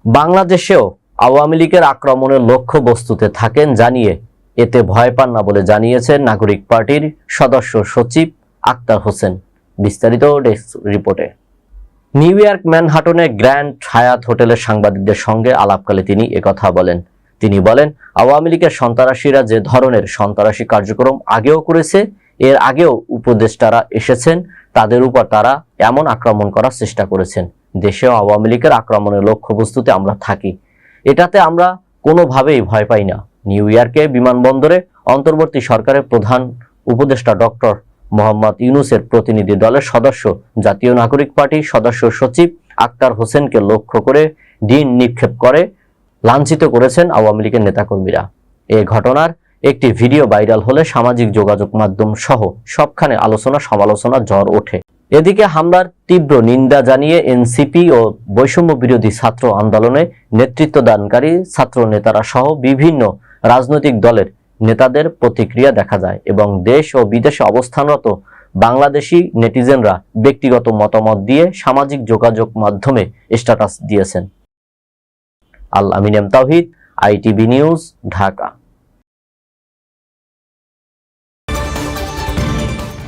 বাংলাদেশেও আওয়ামী লীগের আক্রমণের লক্ষ্যবস্তুতে থাকেন জানিয়ে এতে ভয় পান না বলে জানিয়েছেন নাগরিক পার্টির সদস্য সচিব আক্তার হোসেন। বিস্তারিত ডেস্ক রিপোর্টে। নিউ ইয়র্ক ম্যানহাটনে গ্র্যান্ড হায়াত হোটেলের সাংবাদিকদের সঙ্গে আলাপকালে তিনি একথা বলেন। তিনি বলেন, আওয়ামী লীগের সন্ত্রাসীরা যে ধরনের সন্ত্রাসী কার্যক্রম আগেও করেছে, এর আগেও উপদেষ্টারা এসেছেন, তাদের উপর তারা এমন আক্রমণ করার চেষ্টা করেছেন। দেশেও আওয়ামী লীগের আক্রমণের লক্ষ্যবস্তুতে আমরা থাকি, এটাতে আমরা কোনোভাবেই ভয় পাই না। নিউ ইয়র্কে বিমানবন্দরে অন্তর্বর্তী সরকারের প্রধান উপদেষ্টা ডক্টর মোহাম্মদ ইউনূসের প্রতিনিধি দলের সদস্য জাতীয় নাগরিক পার্টির সদস্য সচিব আক্তার হোসেনকে লক্ষ্য করে ডিম নিক্ষেপ করে লাঞ্ছিত করেছেন আওয়ামী লীগের নেতাকর্মীরা। এ ঘটনার একটি ভিডিও ভাইরাল হলে সামাজিক যোগাযোগ মাধ্যম সহ সবখানে আলোচনা সমালোচনা ঝড় ওঠে। এদিকে হামলার তীব্র নিন্দা জানিয়ে এনসিপি ও বৈষম্য বিরোধী ছাত্র আন্দোলনে নেতৃত্বদানকারী ছাত্র নেতারা সহ বিভিন্ন রাজনৈতিক দলের নেতাদের প্রতিক্রিয়া দেখা যায় এবং দেশ ও বিদেশে অবস্থানরত বাংলাদেশি নেটিজেনরা ব্যক্তিগত মতামত দিয়ে সামাজিক যোগাযোগ মাধ্যমে স্ট্যাটাস দিয়েছেন। আল আমিন এম তাওহিদ, ITV নিউজ, ঢাকা।